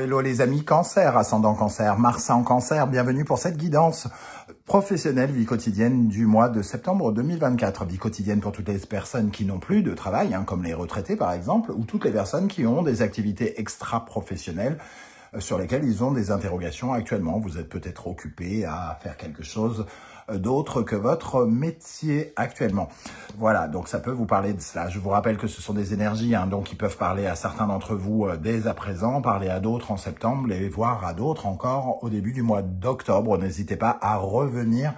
hello les amis Cancer, ascendant Cancer, Mars en Cancer, bienvenue pour cette guidance professionnelle, vie quotidienne du mois de septembre 2024. Vie quotidienne pour toutes les personnes qui n'ont plus de travail, comme les retraités par exemple, ou toutes les personnes qui ont des activités extra-professionnelles sur lesquelles ils ont des interrogations actuellement. Vous êtes peut-être occupé à faire quelque chose d'autre que votre métier actuellement. Voilà, donc ça peut vous parler de cela. Je vous rappelle que ce sont des énergies, donc qui peuvent parler à certains d'entre vous dès à présent, parler à d'autres en septembre, et voire à d'autres encore au début du mois d'octobre. N'hésitez pas à revenir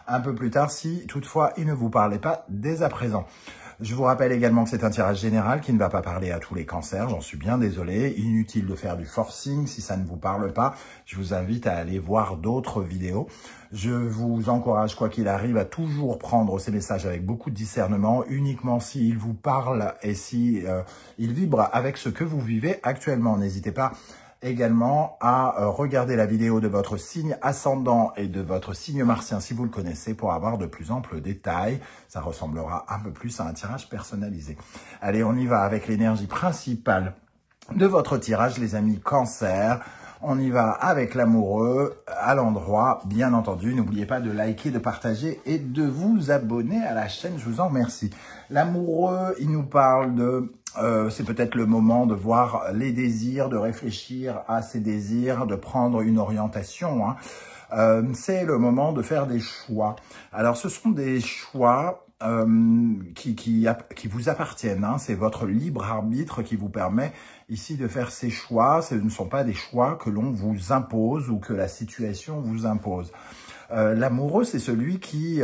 un peu plus tard si toutefois il ne vous parlait pas dès à présent. Je vous rappelle également que c'est un tirage général qui ne va pas parler à tous les cancers, j'en suis bien désolé. Inutile de faire du forcing si ça ne vous parle pas. Je vous invite à aller voir d'autres vidéos. Je vous encourage, quoi qu'il arrive, à toujours prendre ces messages avec beaucoup de discernement, uniquement s'ils vous parlent et si ils vibrent avec ce que vous vivez actuellement. N'hésitez pas également à regarder la vidéo de votre signe ascendant et de votre signe martien si vous le connaissez pour avoir de plus amples détails. Ça ressemblera un peu plus à un tirage personnalisé. Allez, on y va avec l'énergie principale de votre tirage, les amis Cancer. On y va avec l'amoureux à l'endroit, bien entendu. N'oubliez pas de liker, de partager et de vous abonner à la chaîne. Je vous en remercie. L'amoureux, il nous parle de... c'est peut-être le moment de voir les désirs, de réfléchir à ces désirs, de prendre une orientation. C'est le moment de faire des choix. Alors, ce sont des choix qui vous appartiennent. C'est votre libre arbitre qui vous permet ici de faire ces choix. Ce ne sont pas des choix que l'on vous impose ou que la situation vous impose. L'amoureux, c'est celui qui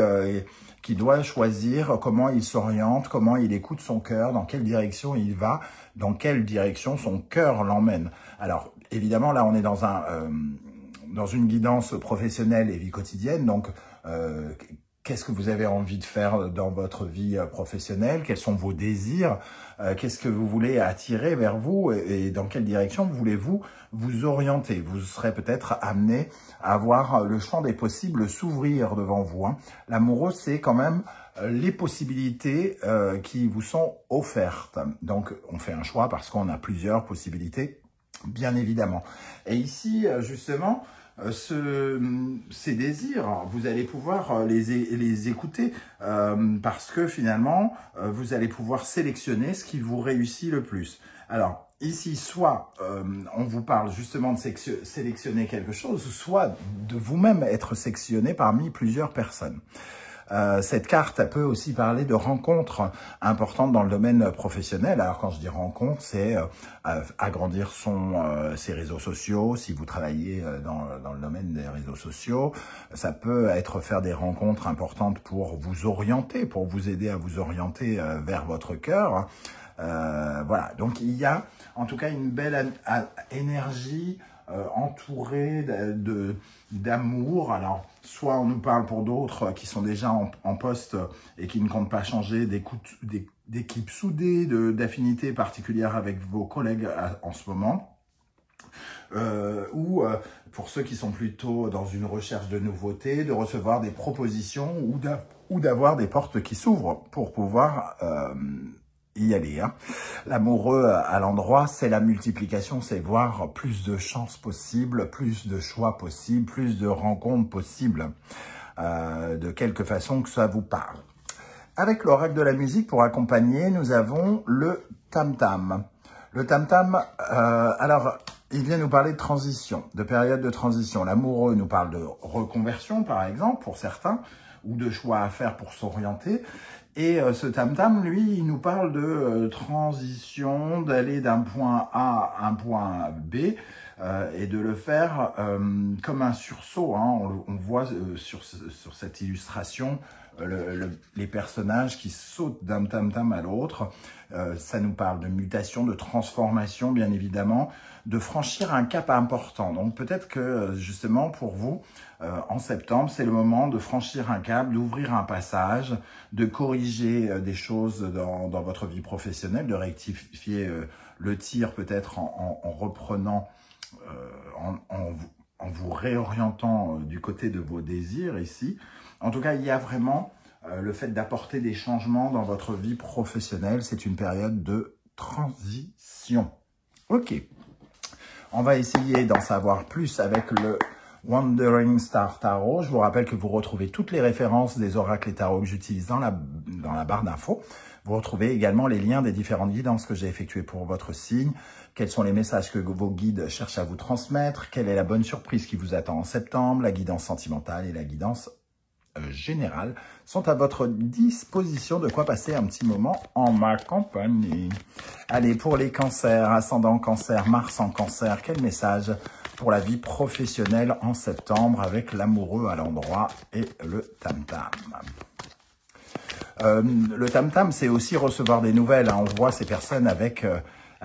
doit choisir comment il s'oriente, comment il écoute son cœur, dans quelle direction il va, dans quelle direction son cœur l'emmène. Alors, évidemment, là, on est dans une guidance professionnelle et vie quotidienne, donc qu'est-ce que vous avez envie de faire dans votre vie professionnelle? Quels sont vos désirs? Qu'est-ce que vous voulez attirer vers vous? Et dans quelle direction voulez-vous vous orienter? Vous serez peut-être amené à voir le champ des possibles s'ouvrir devant vous. L'amoureux, c'est quand même les possibilités qui vous sont offertes. Donc, on fait un choix parce qu'on a plusieurs possibilités, bien évidemment. Et ici, justement... ces désirs, vous allez pouvoir les écouter parce que finalement, vous allez pouvoir sélectionner ce qui vous réussit le plus. Alors, ici, soit on vous parle justement de sélectionner quelque chose, soit de vous-même être sélectionné parmi plusieurs personnes. Cette carte, elle peut aussi parler de rencontres importantes dans le domaine professionnel. Alors, quand je dis rencontre, c'est agrandir ses réseaux sociaux. Si vous travaillez dans le domaine des réseaux sociaux, ça peut être faire des rencontres importantes pour vous orienter, pour vous aider à vous orienter vers votre cœur. Voilà, donc il y a en tout cas une belle énergie entourée d'amour. Alors, soit on nous parle pour d'autres qui sont déjà en poste et qui ne comptent pas changer, d'équipes soudées, d'affinités particulières avec vos collègues en ce moment. Ou pour ceux qui sont plutôt dans une recherche de nouveautés, de recevoir des propositions ou d'avoir des portes qui s'ouvrent pour pouvoir... y aller. L'amoureux à l'endroit, c'est la multiplication, c'est voir plus de chances possibles, plus de choix possibles, plus de rencontres possibles, de quelque façon que ça vous parle. Avec l'oracle de la musique pour accompagner, nous avons le tam-tam. Le tam-tam, alors, il vient nous parler de transition, de période de transition. L'amoureux nous parle de reconversion, par exemple, pour certains, ou de choix à faire pour s'orienter. Et ce tam-tam, lui, il nous parle de transition, d'aller d'un point A à un point B, et de le faire comme un sursaut. On voit sur cette illustration les personnages qui sautent d'un tam-tam à l'autre. Ça nous parle de mutation, de transformation, bien évidemment, de franchir un cap important. Donc peut-être que justement pour vous, en septembre, c'est le moment de franchir un cap, d'ouvrir un passage, de corriger des choses dans votre vie professionnelle, de rectifier le tir peut-être en reprenant, en vous réorientant du côté de vos désirs ici. En tout cas, il y a vraiment le fait d'apporter des changements dans votre vie professionnelle. C'est une période de transition. Ok. On va essayer d'en savoir plus avec le Wandering Star Tarot. Je vous rappelle que vous retrouvez toutes les références des oracles et tarots que j'utilise dans la barre d'infos. Vous retrouvez également les liens des différentes guidances que j'ai effectuées pour votre signe. Quels sont les messages que vos guides cherchent à vous transmettre? Quelle est la bonne surprise qui vous attend en septembre? La guidance sentimentale et la guidance générale sont à votre disposition. De quoi passer un petit moment en ma compagnie. Allez, pour les cancers, ascendant cancer, Mars en cancer, quel message pour la vie professionnelle en septembre avec l'amoureux à l'endroit et le tam-tam? Le tam-tam, c'est aussi recevoir des nouvelles. Hein. On voit ces personnes avec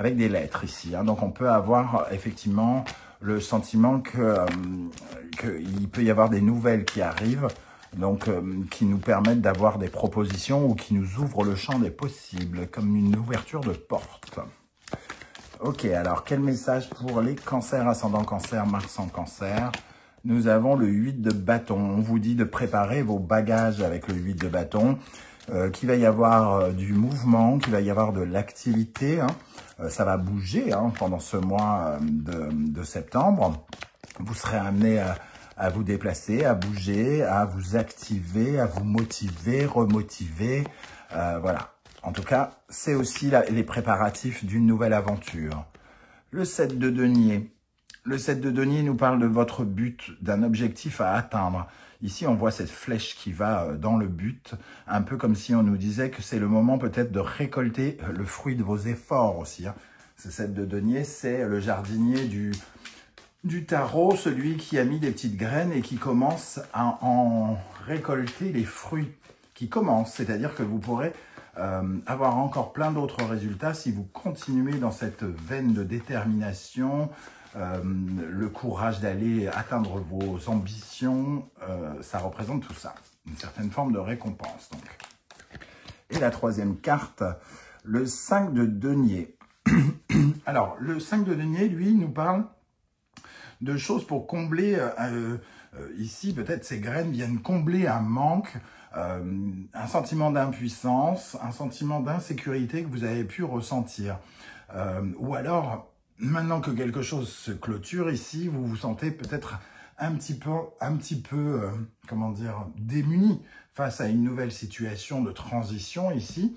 des lettres ici. Hein. Donc, on peut avoir effectivement le sentiment qu'il peut y avoir des nouvelles qui arrivent, donc qui nous permettent d'avoir des propositions ou qui nous ouvrent le champ des possibles, comme une ouverture de porte. Ok, alors, quel message pour les cancers, ascendant cancer, Mars en cancer? Nous avons le 8 de bâton. On vous dit de préparer vos bagages avec le 8 de bâton. Qu'il va y avoir du mouvement, qu'il va y avoir de l'activité. Hein. Ça va bouger hein, pendant ce mois de septembre. Vous serez amené à vous déplacer, à bouger, à vous activer, à vous motiver, remotiver. Voilà. En tout cas, c'est aussi les préparatifs d'une nouvelle aventure. Le 7 de denier. Le 7 de denier nous parle de votre but, d'un objectif à atteindre. Ici, on voit cette flèche qui va dans le but, un peu comme si on nous disait que c'est le moment peut-être de récolter le fruit de vos efforts aussi. Hein. Ce 7 de denier, c'est le jardinier du tarot, celui qui a mis des petites graines et qui commence à en récolter les fruits. Qui commence, c'est-à-dire que vous pourrez avoir encore plein d'autres résultats si vous continuez dans cette veine de détermination, le courage d'aller atteindre vos ambitions, ça représente tout ça, une certaine forme de récompense. Donc. Et la troisième carte, le 5 de denier. Alors, le 5 de denier, lui, nous parle de choses pour combler, ici, peut-être ces graines viennent combler un manque, un sentiment d'impuissance, un sentiment d'insécurité que vous avez pu ressentir. Ou alors, maintenant que quelque chose se clôture ici, vous vous sentez peut-être un petit peu, comment dire, démuni face à une nouvelle situation de transition ici.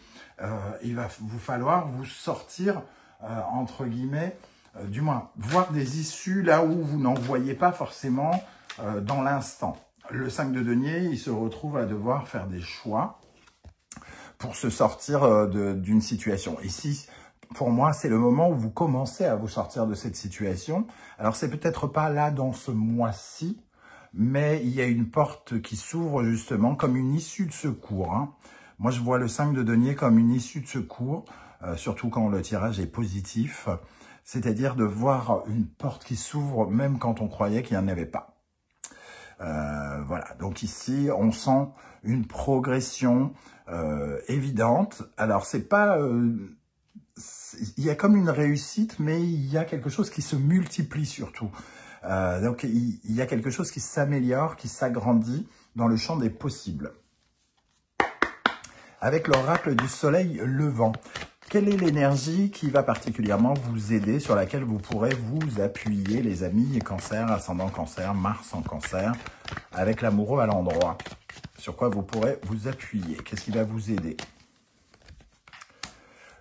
Il va vous falloir vous sortir, entre guillemets, du moins, voir des issues là où vous n'en voyez pas forcément dans l'instant. Le 5 de denier, il se retrouve à devoir faire des choix pour se sortir d'une situation. Ici, pour moi, c'est le moment où vous commencez à vous sortir de cette situation. Alors, c'est peut-être pas là dans ce mois-ci, mais il y a une porte qui s'ouvre justement comme une issue de secours. Hein. Moi, je vois le 5 de denier comme une issue de secours, surtout quand le tirage est positif, c'est-à-dire de voir une porte qui s'ouvre même quand on croyait qu'il n'y en avait pas. Voilà, donc ici, on sent une progression évidente. Alors, c'est pas... il y a comme une réussite, mais il y a quelque chose qui se multiplie surtout. Donc, il y a quelque chose qui s'améliore, qui s'agrandit dans le champ des possibles. Avec l'oracle du soleil levant, quelle est l'énergie qui va particulièrement vous aider, sur laquelle vous pourrez vous appuyer, les amis, cancer, ascendant cancer, Mars en cancer, avec l'amoureux à l'endroit? Sur quoi vous pourrez vous appuyer? Qu'est-ce qui va vous aider?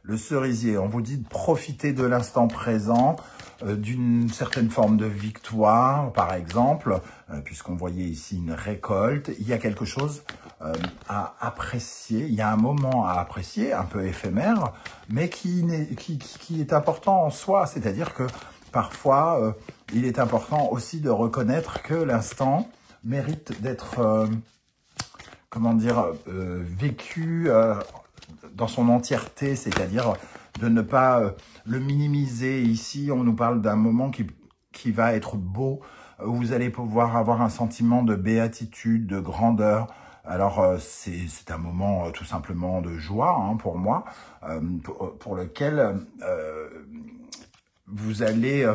Le cerisier, on vous dit de profiter de l'instant présent, d'une certaine forme de victoire, par exemple, puisqu'on voyait ici une récolte. Il y a quelque chose à apprécier, il y a un moment à apprécier, un peu éphémère, mais qui est important en soi. C'est-à-dire que parfois, il est important aussi de reconnaître que l'instant mérite d'être, comment dire, vécu dans son entièreté, c'est-à-dire de ne pas le minimiser. Ici, on nous parle d'un moment qui va être beau, où vous allez pouvoir avoir un sentiment de béatitude, de grandeur. Alors, c'est un moment tout simplement de joie hein, pour moi, pour lequel vous allez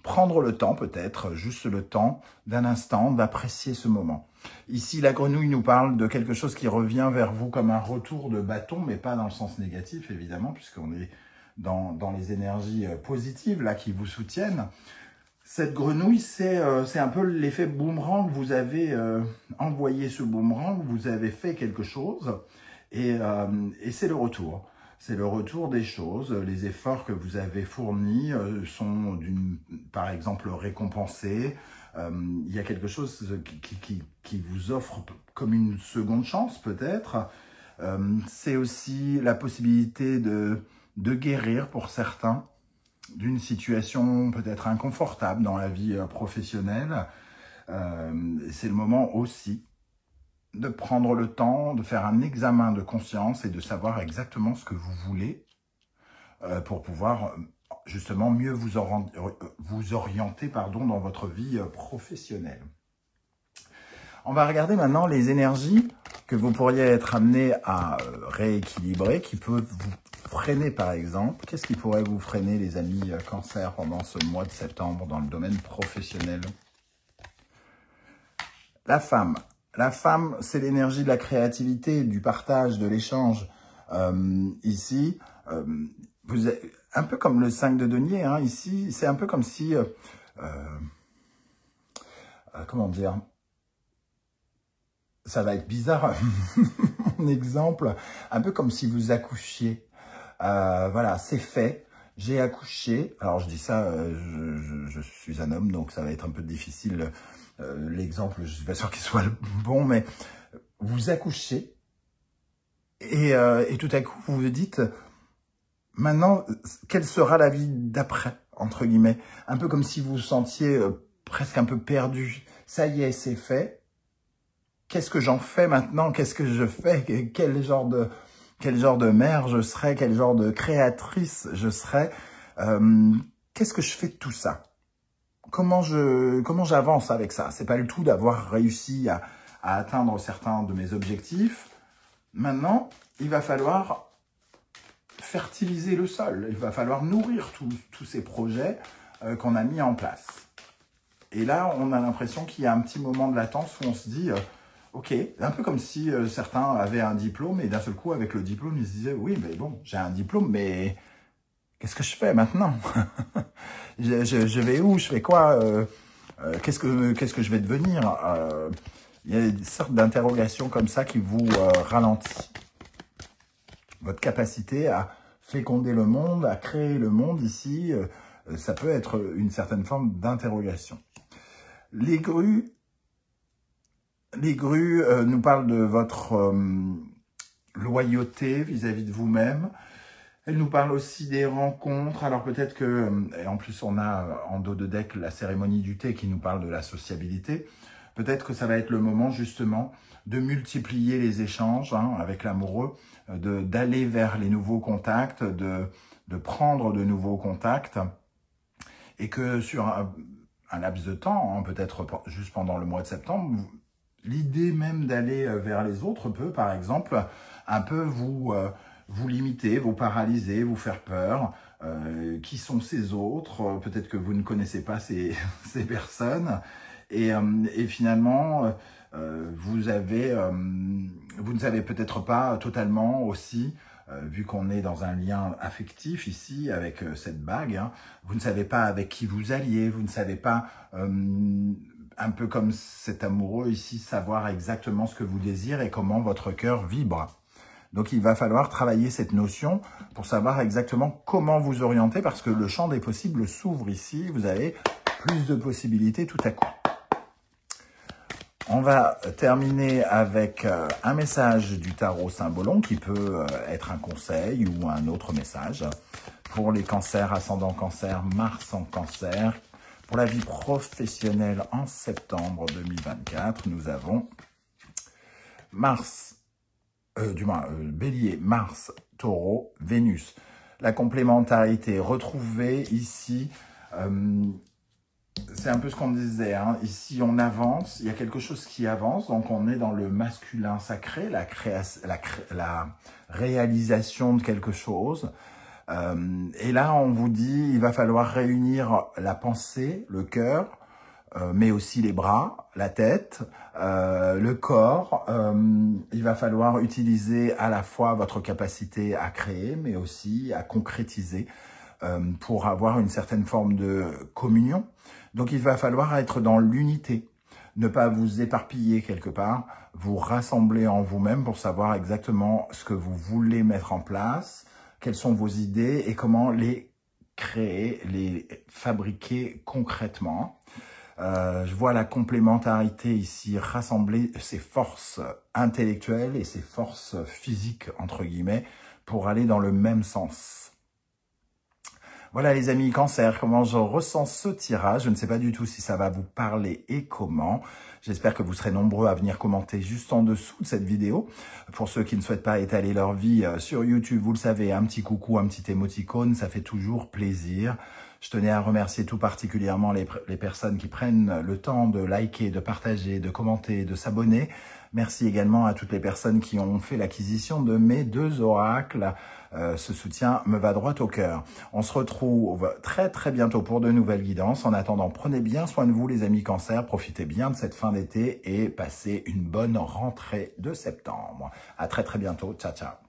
prendre le temps, peut-être, juste le temps d'un instant, d'apprécier ce moment. Ici, la grenouille nous parle de quelque chose qui revient vers vous comme un retour de bâton, mais pas dans le sens négatif, évidemment, puisqu'on est dans les énergies positives là qui vous soutiennent. Cette grenouille, c'est un peu l'effet boomerang. Vous avez envoyé ce boomerang, vous avez fait quelque chose et c'est le retour. C'est le retour des choses. Les efforts que vous avez fournis sont, par exemple, récompensés. Il y a quelque chose qui vous offre comme une seconde chance, peut-être. C'est aussi la possibilité de guérir pour certains d'une situation peut-être inconfortable dans la vie professionnelle. C'est le moment aussi de prendre le temps, de faire un examen de conscience et de savoir exactement ce que vous voulez pour pouvoir justement mieux vous orienter dans votre vie professionnelle. On va regarder maintenant les énergies que vous pourriez être amené à rééquilibrer, qui peuvent vous freiner par exemple. Qu'est-ce qui pourrait vous freiner, les amis Cancer, pendant ce mois de septembre dans le domaine professionnel? La femme. La femme, c'est l'énergie de la créativité, du partage, de l'échange. Ici, vous êtes un peu comme le 5 de denier. Hein, ici, c'est un peu comme si... comment dire? Ça va être bizarre, mon exemple. Un peu comme si vous accouchiez. Voilà, c'est fait. J'ai accouché. Alors, je dis ça, je suis un homme, donc ça va être un peu difficile. L'exemple, je suis pas sûr qu'il soit le bon, mais vous accouchez et tout à coup, vous vous dites, maintenant, quelle sera la vie d'après, entre guillemets? Un peu comme si vous vous sentiez presque un peu perdu. Ça y est, c'est fait. Qu'est-ce que j'en fais maintenant? Qu'est-ce que je fais? Quel genre de mère je serai? Quel genre de créatrice je serai? Qu'est-ce que je fais de tout ça? Comment j'avance avec ça? C'est pas le tout d'avoir réussi à atteindre certains de mes objectifs. Maintenant, il va falloir fertiliser le sol. Il va falloir nourrir tous ces projets qu'on a mis en place. Et là, on a l'impression qu'il y a un petit moment de latence où on se dit ok, un peu comme si certains avaient un diplôme et d'un seul coup, avec le diplôme, ils se disaient oui, mais bon, j'ai un diplôme, mais qu'est-ce que je fais maintenant? je vais où? Je fais quoi? Qu'est-ce que je vais devenir? Il y a des sortes d'interrogations comme ça qui vous ralentissent. Votre capacité à féconder le monde, à créer le monde ici, ça peut être une certaine forme d'interrogation. Les grues nous parlent de votre loyauté vis-à-vis de vous-même. Elle nous parle aussi des rencontres. Alors peut-être que, et en plus on a en dos de deck la cérémonie du thé qui nous parle de la sociabilité. Peut-être que ça va être le moment justement de multiplier les échanges avec l'amoureux, d'aller vers les nouveaux contacts, de prendre de nouveaux contacts. Et que sur un laps de temps, peut-être juste pendant le mois de septembre, l'idée même d'aller vers les autres peut, par exemple, un peu vous limiter, vous paralyser, vous faire peur. Qui sont ces autres? Peut-être que vous ne connaissez pas ces personnes. Et finalement, vous ne savez peut-être pas totalement aussi, vu qu'on est dans un lien affectif ici avec cette bague, vous ne savez pas avec qui vous alliez, vous ne savez pas, un peu comme cet amoureux ici, savoir exactement ce que vous désirez et comment votre cœur vibre. Donc, il va falloir travailler cette notion pour savoir exactement comment vous orienter parce que le champ des possibles s'ouvre ici. Vous avez plus de possibilités tout à coup. On va terminer avec un message du tarot Symbolon qui peut être un conseil ou un autre message. Pour les cancers, ascendant cancer, Mars en cancer. Pour la vie professionnelle en septembre 2024, nous avons Mars. Bélier, Mars, Taureau, Vénus. La complémentarité retrouvée ici, c'est un peu ce qu'on disait. Ici, on avance, il y a quelque chose qui avance, donc on est dans le masculin sacré, la réalisation de quelque chose. Et là, on vous dit, il va falloir réunir la pensée, le cœur, mais aussi les bras, la tête, le corps. Il va falloir utiliser à la fois votre capacité à créer, mais aussi à concrétiser pour avoir une certaine forme de communion. Donc il va falloir être dans l'unité, ne pas vous éparpiller quelque part, vous rassembler en vous-même pour savoir exactement ce que vous voulez mettre en place, quelles sont vos idées et comment les créer, les fabriquer concrètement. Je vois la complémentarité ici, rassembler ses forces intellectuelles et ses forces physiques, entre guillemets, pour aller dans le même sens. Voilà les amis Cancer, comment je ressens ce tirage. Je ne sais pas du tout si ça va vous parler et comment. J'espère que vous serez nombreux à venir commenter juste en dessous de cette vidéo. Pour ceux qui ne souhaitent pas étaler leur vie sur YouTube, vous le savez, un petit coucou, un petit émoticône, ça fait toujours plaisir. Je tenais à remercier tout particulièrement les personnes qui prennent le temps de liker, de partager, de commenter, de s'abonner. Merci également à toutes les personnes qui ont fait l'acquisition de mes 2 oracles. Ce soutien me va droit au cœur. On se retrouve très très bientôt pour de nouvelles guidances. En attendant, prenez bien soin de vous les amis Cancer. Profitez bien de cette fin d'été et passez une bonne rentrée de septembre. À très très bientôt. Ciao ciao.